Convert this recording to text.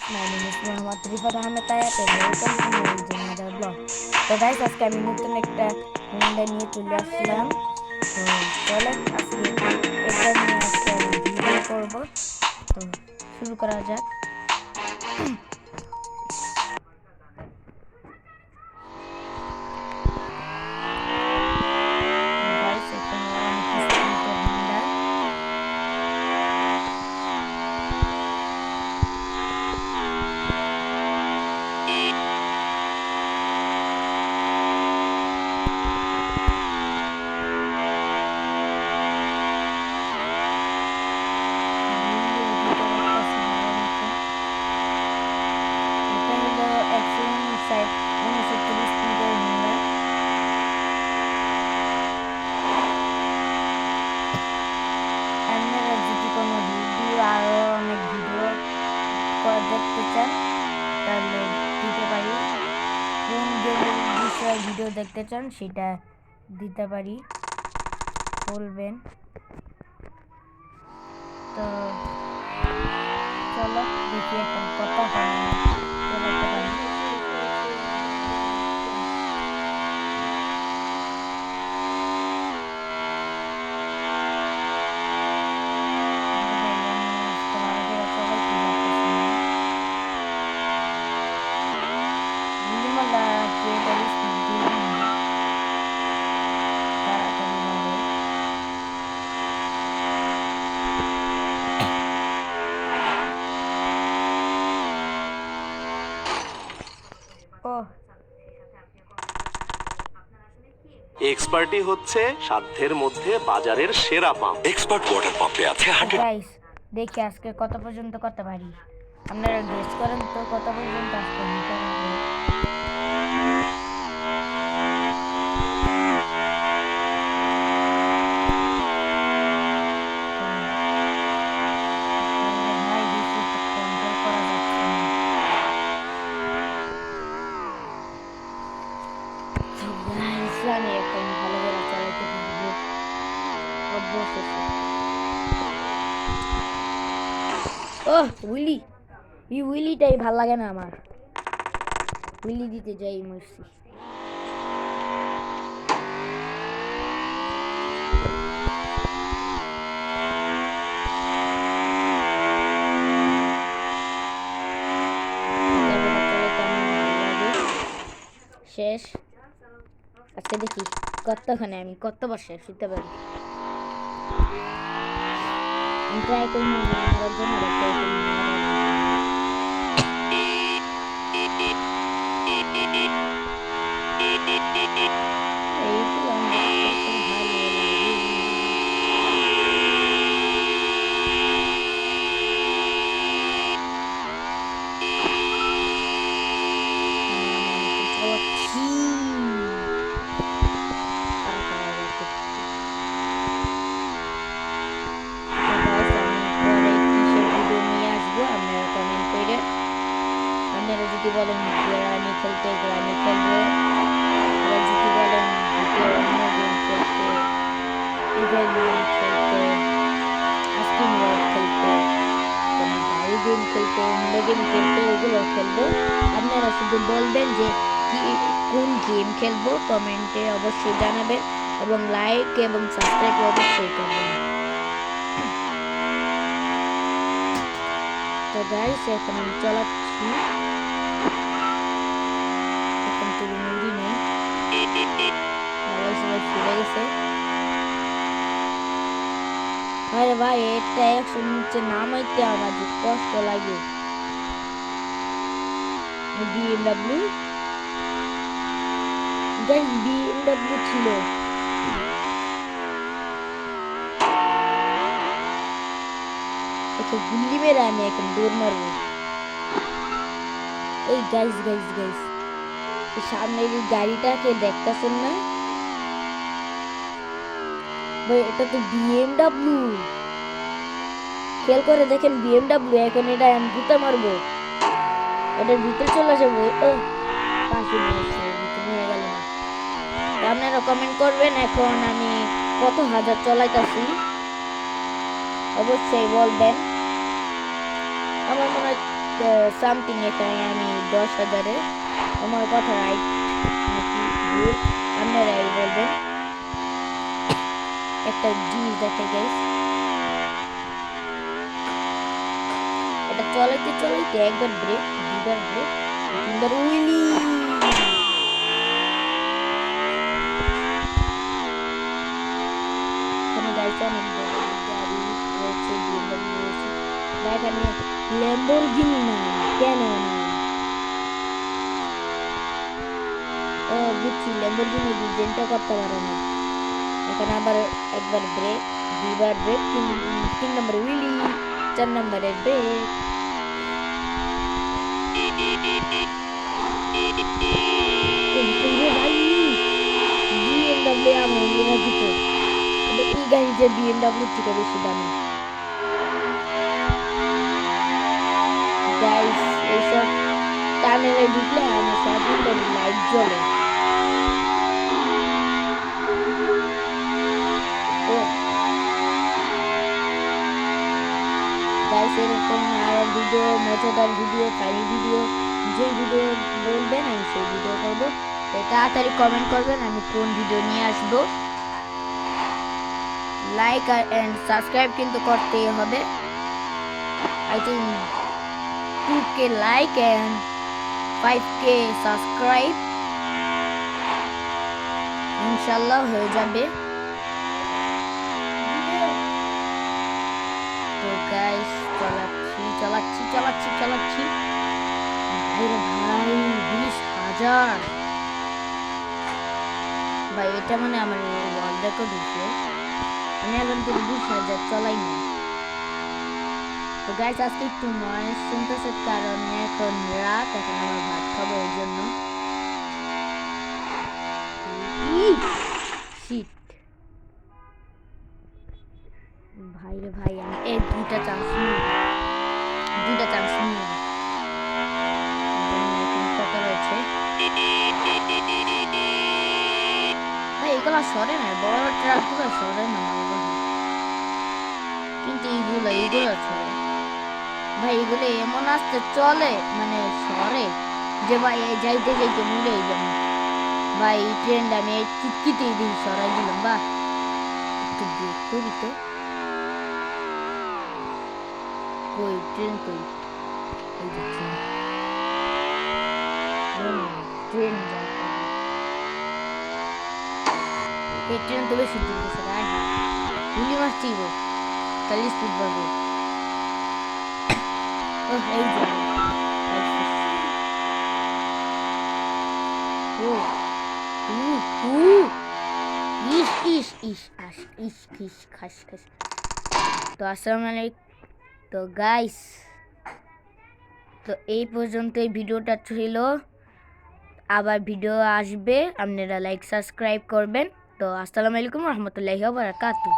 My name is Mohammad Rifat Ahmed Tayat and welcome to my another blog. তো guys আজকে আমি নতুন একটা হুন্ডা নিয়ে চলে আসলাম। তো চলেন আজকে এটা নিয়ে আজকে আমি ভিডিও করব। তো শুরু করা যাক। গাইস এটা অনেক স্পিডের হুন্ডা। দেখতে চান তাহলে দিতে পারি, কোন গেমের বিষয়ে ভিডিও দেখতে চান সেটা দিতে পারি, বলবেন। তো চলো দেখি এখন কত চালাতে পারি। এক্সপার্টই হচ্ছে সাধ্যের মধ্যে বাজারের সেরা পাম্প। এক্সপার্ট ওয়াটার পাম্পে আছে 100। গাইস দেখি আজকে কত পর্যন্ত করতে পারি, আপনারা গেস করেন তো কত পর্যন্ত আজকে নিতে পারবো। আমি এখন ভালো করে চালাতে পারবো অবশেষে। উইলি, এই উইলিটাই ভাল লাগে না আমার, উইলি দিতে যাই মরছি। শেষ। আজকে দেখি কতক্ষণে আমি কতবার শেষ হইতে পারি। ট্রাই করি মারার জন্য যদি বলেন গ্রামে খেলতে গ্রামে খেলবো, আবার যদি বলেন অন্য গেম খেলতে, ইভেল গেম খেলতে, আস্কিং ওয়ার্ড খেলতে, গাড়ি গেম খেলতে, অন্য গেম খেলতে, ওগুলো খেলবো। আপনারা শুধু বলবেন যে কি কোন গেম খেলবো, কমেন্টে অবশ্যই জানাবেন এবং লাইক এবং সাবস্ক্রাইব অবশ্যই করবেন। তো গাইস এখন আমি চালাচ্ছি, আরে ভাই এটা 100 নিচে নামাইতে আমার যে কষ্ট লাগে। বিএমডব্লিউ গাইস, বিএমডব্লিউ ছিল। একে গুল্লি মেরে আমি এখন দৌড় মারবো। এই গাইস গাইস গাইস, সামনের এই গাড়িটাকে দেখতেছেন না ভাই, এটা তো বিএমডব্লিউ। খেয়াল করে দেখেন বিএমডব্লিউ। এখন এটা আমি গুতা মারবো, এটার ভিতরে চলে যাবো। আপনারা কমেন্ট করবেন এখন আমি কত হাজার চলাইতেছি, অবশ্যই বলবেন। আমার মনে হয় সামথিং এখানে আমি 10,000-এ আমার কথা রাইট নাকি ভুল আপনারাই বলবেন। একটা জিনিস দেখে গাইস, এটা চলাইতে চলাইতে একবার ব্রেক, দুবার ব্রেক, তিনবার উইলি। এখানে গাইস অনেক বড় গাড়ি রয়েছে, BMW রয়েছে। বা এখানে ল্যাম্বরগিনি না, কেন না? ও বুঝছি, ল্যাম্বরগিনি ডিজাইনটা করতে পারে না। এখানে আবার একবার ব্রেক, দুবার ব্রেক, তিন নম্বর উইলি, 4 নম্বরে ব্রেক। BMW আমার লেখা দিত, এই গাড়ি যে BMW থেকে বেশি দামি। গাইস এইসব টানেলে ঢুকলে আমার সব লাইট জ্বলে। গাইস এরকম আরো ভিডিও, মজাদার ভিডিও, ফানি ভিডিও, যে ভিডিও বলবেন আমি সেই ভিডিও করবো। তো তাড়াতাড়ি কমেন্ট করবেন আমি কোন ভিডিও নিয়ে আসবো। লাইক এন্ড সাবস্ক্রাইব কিন্তু করতেই হবে। I think 2K like and 5K subscribe ইনশাল্লাহ হয়ে যাবে। তো গাইস চালাচ্ছি ভাই 20,000 ভাই, এটা মানে আমার ওয়ার্ল্ড রেকর্ড হয়েছে। আমি এখন থেকে 20,000 চালাই না। তো গাইস আজকে একটু নয়েজ শুনতেছে কারণ এখন রাত, এখন আমার ভাত খাবো এই জন্য। শিট ভাই রে ভাই, আমি এই দুইটা চান্স নিই। কত রয়েছে ভাই, এগুলো সরে না, বড় ট্রাকগুলো সরে না কিন্তু এইগুলো সরে ভাই। এগুলো এমন আসতে চলে মানে সরে যে ভাই যাইতে মুড়ে যাবে ভাই। এই ট্রেনটা আমি এই চিটকিতেই দিই সরাই দিলাম। বা একটু ব্রেক করি তো, কই ট্রেন কই? এই যে ট্রেন এই ট্রেন তো বেশি দূর গেছে ভাই। গুলি মারছি গো, তাহলে স্পিড বাড়বে। ও এই যে তো আসসালামু আলাইকুম। তো গাইস, তো এই পর্যন্ত এই ভিডিওটা ছিল। আবার ভিডিও আসবে, আপনারা লাইক সাবস্ক্রাইব করবেন। তো আসসালামু আলাইকুম রহমতুল্লাহি ওয়া বারাকাতুহু।